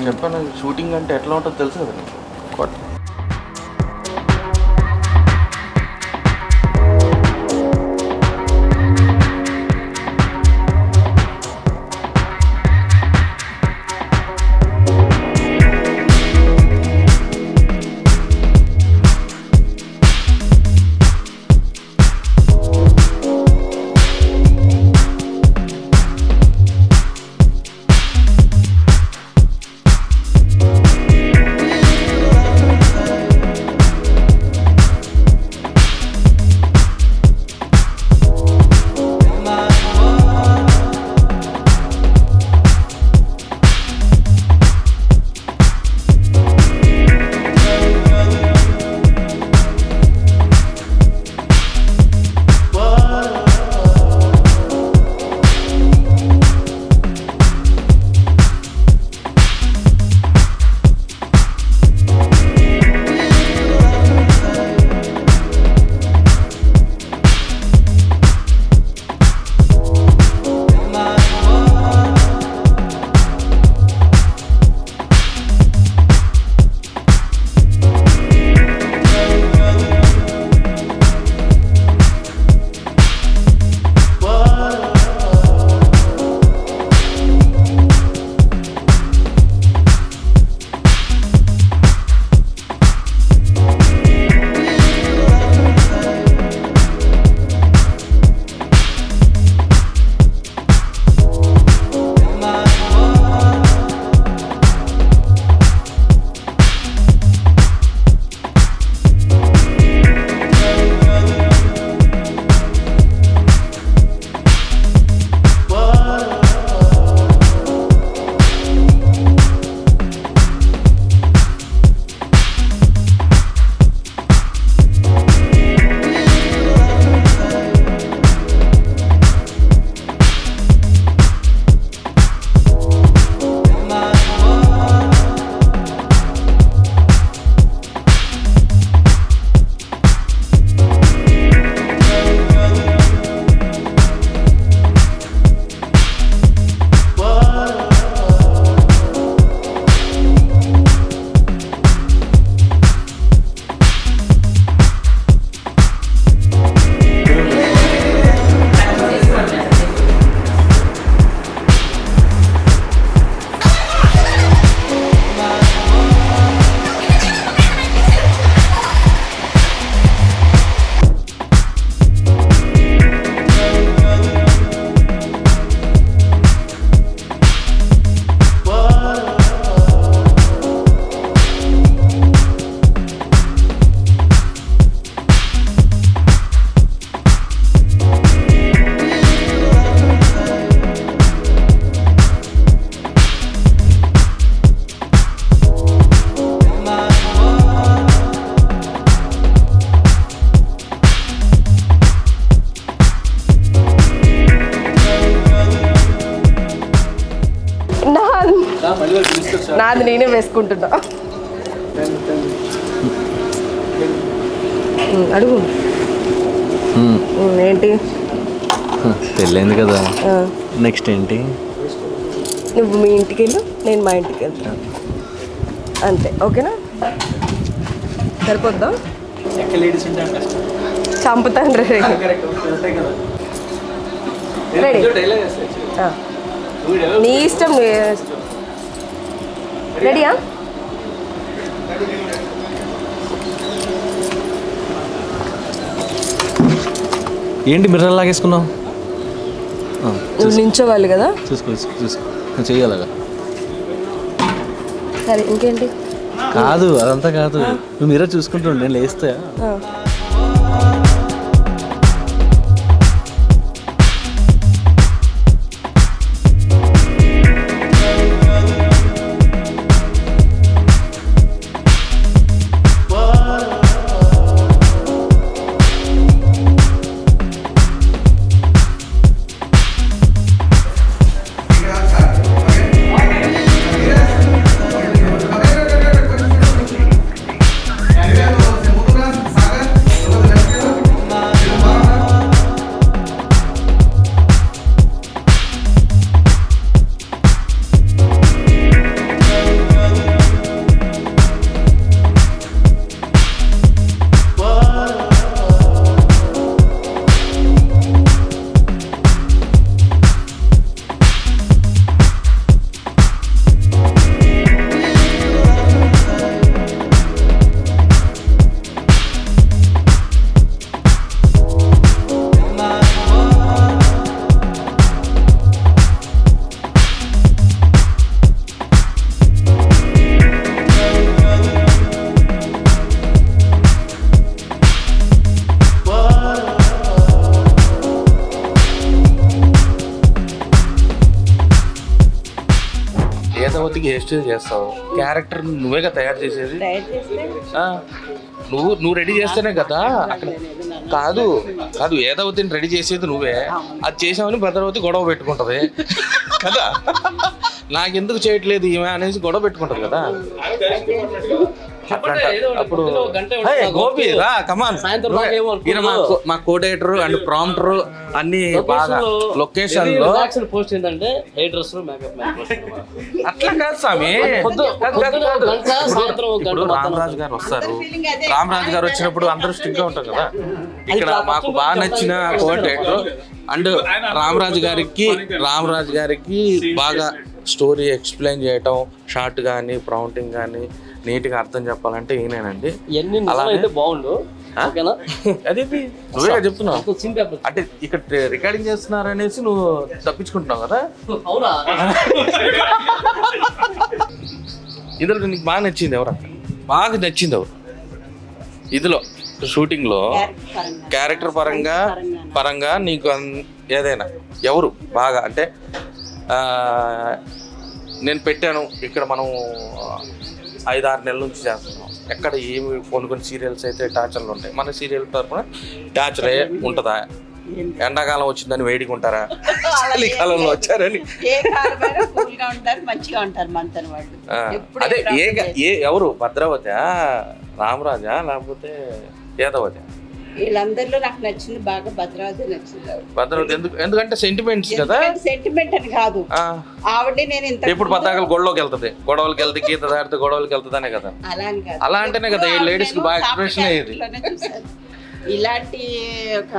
చెప్పాను షూటింగ్ అంటే ఎట్లా ఉంటుందో తెలుసు కదా నీకు. నాది నేనే వేసుకుంటున్నా. అడుగు. ఏంటి? పెళ్ళైంది కదా, నెక్స్ట్ ఏంటి? నువ్వు మీ ఇంటికి వెళ్ళు, నేను మా ఇంటికి వెళ్తా, అంతే. ఓకేనా? సరిపోద్దా? చంపుతాను. రెడీ? నీ ఇష్టం. రెడీయా? ఏంటి మిర్రర్ లాగేసుకున్నావు? నువ్వు నించోవాలి కదా. చూసుకో చెయ్యాలగా. సరే, ఇంకేంటి? కాదు, అదంతా కాదు. నువ్వు మిర్రర్ చూసుకుంటుండే నేను లేస్తా. టేస్ట్ చేస్తావు, క్యారెక్టర్ నువ్వేగా తయారు చేసేది. తయారు చేస్తే ఆ, నువ్వు రెడీ చేస్తేనే కదా అక్కడ. కాదు కాదు ఏదవుతుంది రెడీ చేసేది నువ్వే, అది చేసామని భద్రావతి గొడవ పెట్టుకుంటది కదా. నాకెందుకు చేయట్లేదు ఈమె అనేసి గొడవ పెట్టుకుంటది కదా. అట్లా అప్పుడు గోపి రా కమాన్, మా కోడేటర్ అండ్ ప్రాంప్టర్ అన్ని బాగా లొకేషన్ లో పోస్ట్ ఏంటంటే హెయిర్ డ్రెస్ మేకప్ అట్లా కాదు స్వామి. ఇప్పుడు రామరాజు గారు వస్తారు, రామరాజు గారు వచ్చినప్పుడు అందరూ స్ట్రిక్ట్ గా ఉంటారు కదా. ఇక్కడ మాకు బాగా నచ్చిన కోడేటర్ అండ్ రామరాజు గారికి బాగా స్టోరీ ఎక్స్ప్లెయిన్ చేయటం, షార్ట్ కానీ ప్రౌంటింగ్ కానీ నీట్గా అర్థం చెప్పాలంటే ఈయనేనండి. అలాగే బాగుండు. అదే నువ్వే చెప్తున్నావు అంటే ఇక్కడ రికార్డింగ్ చేస్తున్నారు అనేసి నువ్వు తప్పించుకుంటున్నావు కదా. ఇందులో నీకు బాగా నచ్చింది ఎవరు, బాగా నచ్చింది ఎవరు ఇందులో షూటింగ్ లో క్యారెక్టర్ పరంగా నీకు ఏదైనా ఎవరు బాగా అంటే నేను పెట్టాను ఇక్కడ మనం 5-6 నెలల నుంచి చేస్తున్నాం, ఎక్కడ ఏమి కొన్ని సీరియల్స్ అయితే టార్చర్లు ఉంటాయి, మన సీరియల్ తరఫున టార్చరే ఉంటుందా? ఎండాకాలం వచ్చిందని వేడిగా ఉంటారా, చలికాలంలో వచ్చారని అదే ఎవరు భద్రావతి రామరాజా లేకపోతే ఏదవతి? వీళ్ళందరిలో నాకు నచ్చింది బాగా భద్రావతి నచ్చింది. భద్రావతి ఎందుకంటే సెంటిమెంట్స్ కదా. సెంటిమెంట్ అని కాదు, ఆవిడ నేను ఎప్పుడు పద్దాకలు గొడవకి వెళ్తే గీత దాడితే గొడవలకి వెళ్తుందనే కదా. అలా అంటేనే కదా లేడీస్ కి బాగా ఎక్స్ప్రెషన్ అయ్యేది. ఇలాంటి ఒక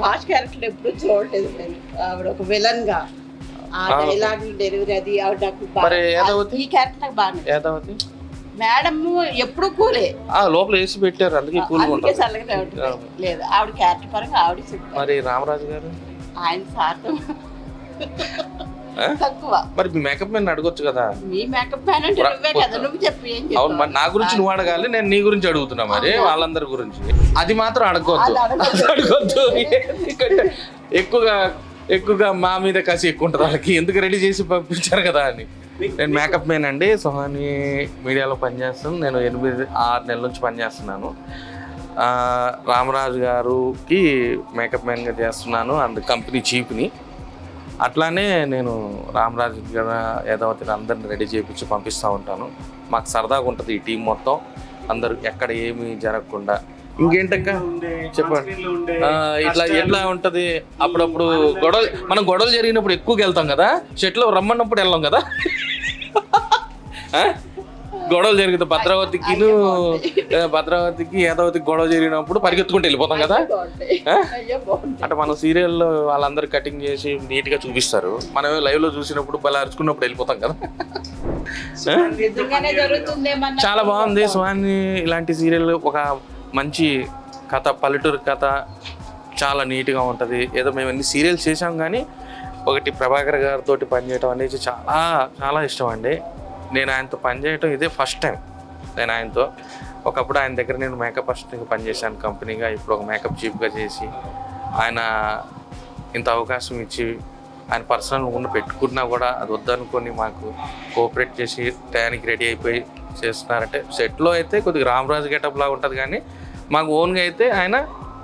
వాష్ క్యారెక్టర్ ఎప్పుడు చూడలేదు నేను. ఆవిడ ఒక విలన్ గా ఆ డైలాగ్ డెలివరీ అది ఆవిడ నాకు ఈ క్యారెక్టర్ నాకు బాగా. మేడం ఎప్పుడు కూలే లోపల వేసి పెట్టారు, అందుకే కూల్గా ఉంటుంది. లేదు ఆవిడ క్యారెక్టర్ పరంగా ఆవిడ మరి రామరాజు గారు ఆయన శాతం తక్కువ. మరి మీ మేకప్ మ్యాన్ అడగొచ్చు కదా. మీ మేకప్ మ్యాన్ అంటే నువ్వే కదా, నువ్వు చెప్పు. అవును, మరి నా గురించి నువ్వు అడగాలి, నేను నీ గురించి అడుగుతున్నా. మరి వాళ్ళందరి గురించి అది మాత్రం అడగొద్దు. ఎక్కువగా మా మీద కసి ఎక్కువ ఉంటుంది వాళ్ళకి, ఎందుకు రెడీ చేసి పంపించారు కదా అని. నేను మేకప్ మ్యాన్ అండి, సుహాని మీడియాలో పనిచేస్తాను. నేను 8-6 నెలల నుంచి పనిచేస్తున్నాను. రామరాజు గారికి మేకప్ మ్యాన్గా చేస్తున్నాను, అందు కంపెనీ చీఫ్ని. అట్లానే నేను రామరాజు గారు ఏదైతే అందరిని రెడీ చేయించి పంపిస్తూ ఉంటాను. మాకు సరదాగా ఉంటుంది ఈ టీం మొత్తం, అందరూ ఎక్కడ ఏమీ జరగకుండా. ఇంకేంటక్క చెప్పండి, ఎట్లా ఉంటది అప్పుడప్పుడు మనం గొడవలు జరిగినప్పుడు ఎక్కువగా వెళ్తాం కదా, షెట్లో రమ్మన్నప్పుడు వెళ్ళాం కదా. గొడవలు జరిగితే భద్రావతికి ఏదవతికి గొడవ జరిగినప్పుడు పరిగెత్తుకుంటూ వెళ్ళిపోతాం కదా. అంటే మన సీరియల్లో వాళ్ళందరూ కటింగ్ చేసి నీట్గా చూపిస్తారు, మనమే లైవ్లో చూసినప్పుడు బలా అరుచుకున్నప్పుడు వెళ్ళిపోతాం కదా. చాలా బాగుంది సుహాని ఇలాంటి సీరియల్. ఒక మంచి కథ, పల్లెటూరు కథ, చాలా నీట్గా ఉంటుంది. ఏదో మేము అన్ని సీరియల్స్ చేసాం కానీ ఒకటి ప్రభాకర్ గారితో పనిచేయడం అనేది చాలా చాలా ఇష్టం అండి. నేను ఆయనతో పనిచేయటం ఇదే ఫస్ట్ టైం. నేను ఆయనతో ఒకప్పుడు ఆయన దగ్గర నేను మేకప్ అసిస్టెంట్గా పనిచేశాను కంపెనీగా. ఇప్పుడు ఒక మేకప్ చీఫ్గా చేసి ఆయన ఇంత అవకాశం ఇచ్చి ఆయన పర్సనల్ ఉన్న పెట్టుకున్నా కూడా అది వద్దనుకొని మాకు కోఆపరేట్ చేసి టయానికి రెడీ అయిపోయి చేస్తున్నారంటే. సెట్లో అయితే కొద్దిగా రామరాజు గెటప్ లాగా ఉంటుంది కానీ మాకు ఓన్గా అయితే ఆయన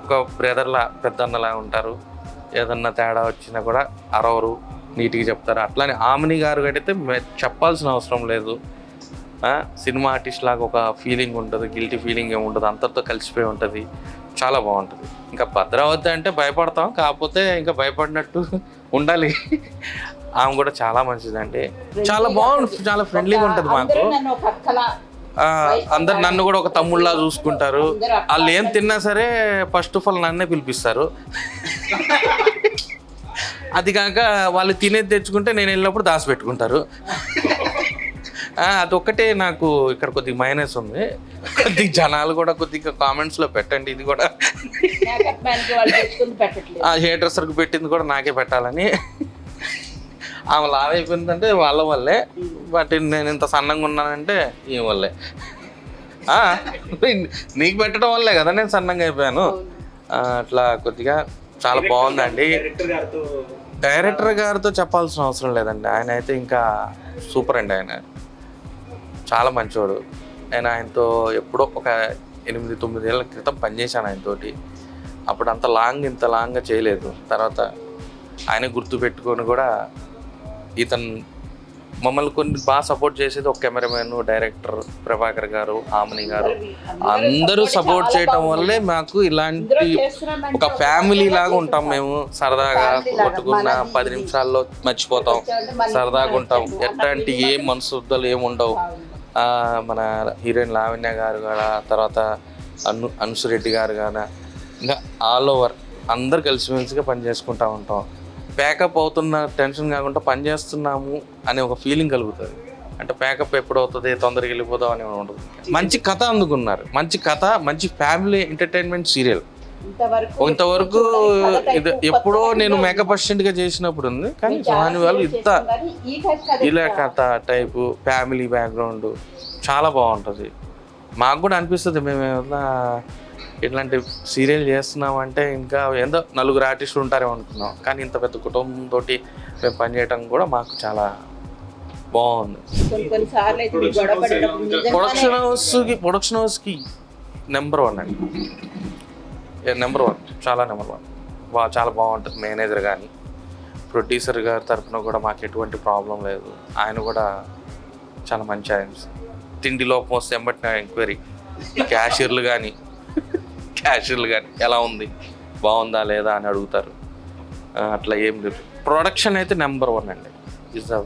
ఒక బ్రదర్లా పెద్దన్నలా ఉంటారు. ఏదన్నా తేడా వచ్చినా కూడా అరవరు, నీట్గా చెప్తారు. అట్లానే ఆమెని గారు అయితే చెప్పాల్సిన అవసరం లేదు. సినిమా ఆర్టిస్ట్ లాగా ఒక ఫీలింగ్ ఉంటుంది, గిల్టీ ఫీలింగ్ ఏమి ఉండదు, అందరితో కలిసిపోయి ఉంటుంది, చాలా బాగుంటుంది. ఇంకా భద్రావతి అంటే భయపడతాం, కాకపోతే ఇంకా భయపడినట్టు ఉండాలి. ఆమె కూడా చాలా మంచిదండి, చాలా బాగుంటుంది, చాలా ఫ్రెండ్లీగా ఉంటుంది. మాకు అందరు నన్ను కూడా ఒక తమ్ముళ్ళలా చూసుకుంటారు. వాళ్ళు ఏం తిన్నా సరే ఫస్ట్ ఆఫ్ ఆల్ నన్నే పిలిపిస్తారు. అది కాక వాళ్ళు తినేది తెచ్చుకుంటే నేను వెళ్ళినప్పుడు దాచిపెట్టుకుంటారు. అదొక్కటే నాకు ఇక్కడ కొద్దిగా మైనస్ ఉంది. కొద్దిగా జనాలు కూడా కొద్దిగా కామెంట్స్లో పెట్టండి, ఇది కూడా హెయిర్ డ్రెస్సర్కి పెట్టింది కూడా నాకే పెట్టాలని. ఆమె లావ్ అయిపోయిందంటే వాళ్ళ వల్లే, బట్ నేను ఇంత సన్నంగా ఉన్నానంటే ఈ వల్లే. నీకు పెట్టడం వల్లే కదా నేను సన్నంగా అయిపోయాను. అట్లా కొద్దిగా చాలా బాగుందండి. డైరెక్టర్ గారితో చెప్పాల్సిన అవసరం లేదండి, ఆయన అయితే ఇంకా సూపర్ అండి. ఆయన చాలా మంచివాడు. నేను ఆయనతో ఎప్పుడో ఒక 8-9 ఏళ్ళ క్రితం పనిచేశాను ఆయనతోటి. అప్పుడు ఇంత లాంగ్గా చేయలేదు. తర్వాత ఆయన గుర్తు పెట్టుకొని కూడా ఇతను మమ్మల్ని కొన్ని బాగా సపోర్ట్ చేసేది ఒక కెమెరామెన్, డైరెక్టర్ ప్రభాకర్ గారు, ఆమని గారు అందరూ సపోర్ట్ చేయటం వల్లే మాకు ఇలాంటి ఒక ఫ్యామిలీ లాగా ఉంటాం. మేము సరదాగా కొట్టుకున్న 10 నిమిషాల్లో మర్చిపోతాం, సరదాగా ఉంటాం. ఎట్లాంటి ఏ మనసుద్దలు ఏముండవు. మన హీరోయిన్ లావణ్య గారు కూడా, తర్వాత అనుసురెడ్డి గారు కానీ, ఇంకా ఆల్ ఓవర్ అందరు కలిసిమెలిసిగా పని చేసుకుంటూ ఉంటాం. ప్యాకప్ అవుతున్న టెన్షన్ కాకుండా పని చేస్తున్నాము అనే ఒక ఫీలింగ్ కలుగుతుంది. అంటే ప్యాకప్ ఎప్పుడు అవుతుంది, తొందరగా వెళ్ళిపోదాం అని ఉండదు. మంచి కథ అందుకున్నారు, మంచి కథ, మంచి ఫ్యామిలీ ఎంటర్టైన్మెంట్ సీరియల్. ఇంతవరకు ఇది ఎప్పుడో నేను మేకప్ అసిస్టెంట్గా చేసినప్పుడు ఉంది, కానీ సుహాని వాళ్ళు ఇలా కథ టైపు ఫ్యామిలీ బ్యాక్గ్రౌండ్ చాలా బాగుంటుంది. మాకు కూడా అనిపిస్తుంది మేము ఏమన్నా ఇట్లాంటి సీరియల్ చేస్తున్నామంటే ఇంకా ఏదో 4 ఆర్టిస్టులు ఉంటారేమో అనుకున్నాం, కానీ ఇంత పెద్ద కుటుంబంతో మేము పనిచేయటం కూడా మాకు చాలా బాగుంది. ప్రొడక్షన్ హౌస్కి నెంబర్ 1 అండి, నెంబర్ 1, చాలా నెంబర్ 1. చాలా బాగుంటుంది. మేనేజర్ కానీ ప్రొడ్యూసర్ గారి తరఫున కూడా మాకు ఎటువంటి ప్రాబ్లం లేదు. ఆయన కూడా చాలా మంచి ఆయన. తిండి లోపం వస్తే ఎంబట్టిన ఎంక్వైరీ. క్యాషియర్లు కానీ ఎలా ఉంది, బాగుందా లేదా అని అడుగుతారు. అట్లా ఏం లేదు. ప్రొడక్షన్ అయితే నెంబర్ 1 అండి. ఇస్ అ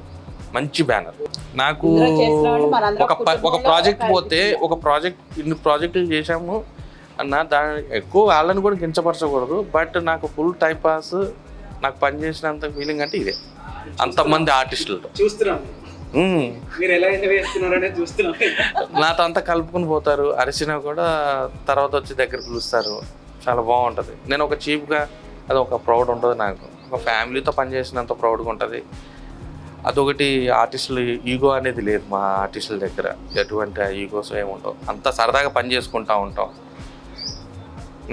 మంచి బ్యానర్. నాకు ఒక ప్రాజెక్ట్ పోతే ఇన్ని ప్రాజెక్టులు చేసాము అన్న, దాని ఎక్కువ వాళ్ళని కూడా కించపరచకూడదు. బట్ నాకు ఫుల్ టైం పాస్, నాకు పని చేసినంత ఫీలింగ్ అంటే ఇదే. అంతమంది ఆర్టిస్టులతో నాతో అంతా కలుపుకొని పోతారు. అరిసినా కూడా తర్వాత వచ్చి దగ్గర పిలుస్తారు. చాలా బాగుంటుంది. నేను ఒక చీఫ్గా అది ఒక ప్రౌడ్ ఉంటుంది నాకు. ఒక ఫ్యామిలీతో పనిచేసినంత ప్రౌడ్గా ఉంటుంది. అదొకటి. ఆర్టిస్టులు ఈగో అనేది లేదు మా ఆర్టిస్టుల దగ్గర. ఎటువంటి ఈగోస్ ఏముంటావు, అంతా సరదాగా పని చేసుకుంటూ ఉంటాం.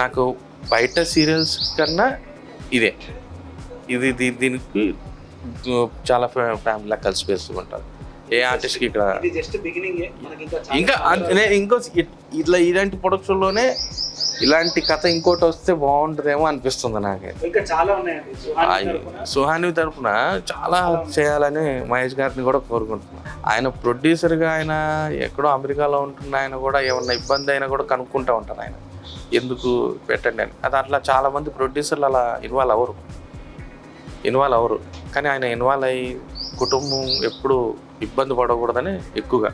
నాకు బయట సీరియల్స్ కన్నా దీనికి చాలా ఫ్యామిలీలా కలిసిపోతూ ఉంటారు. ఏ ఆర్టిస్ట్కి ఇక్కడ ఇంకా ఇలాంటి ప్రొడక్షన్లోనే ఇలాంటి కథ ఇంకోటి వస్తే బాగుంటుందేమో అనిపిస్తుంది నాకే. సుహాని తరఫున చాలా చేయాలని మహేష్ గారిని కూడా కోరుకుంటున్నాను. ఆయన ప్రొడ్యూసర్గా, ఆయన ఎక్కడో అమెరికాలో ఉంటున్న ఆయన కూడా ఏమన్నా ఇబ్బంది అయినా కూడా కనుక్కుంటూ ఉంటారు. ఆయన ఎందుకు పెట్టండి అని. అది అట్లా చాలామంది ప్రొడ్యూసర్లు అలా ఇన్వాల్వ్ అవ్వరు. కానీ ఆయన ఇన్వాల్వ్ అయ్యి కుటుంబం ఎప్పుడు ఇబ్బంది పడకూడదని ఎక్కువగా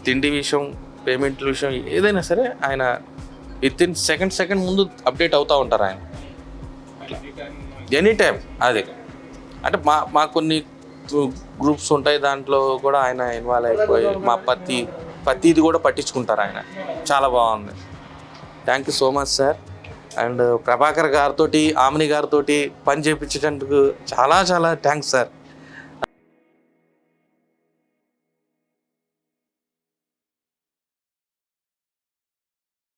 తిండి విషయం, పేమెంట్ల విషయం ఏదైనా సరే ఆయన వితిన్ సెకండ్ ముందు అప్డేట్ అవుతూ ఉంటారు ఆయన. Any time. అది అంటే మా కొన్ని గ్రూప్స్ ఉంటాయి, దాంట్లో కూడా ఆయన ఇన్వాల్వ్ అయిపోయి మా ప్రతిది కూడా పట్టించుకుంటారు ఆయన. చాలా బాగుంది. Thank you so much sir. And Prabhakar గారితో, ఆమని గారితో పని చేయించేటందుకు చాలా థ్యాంక్స్ సార్.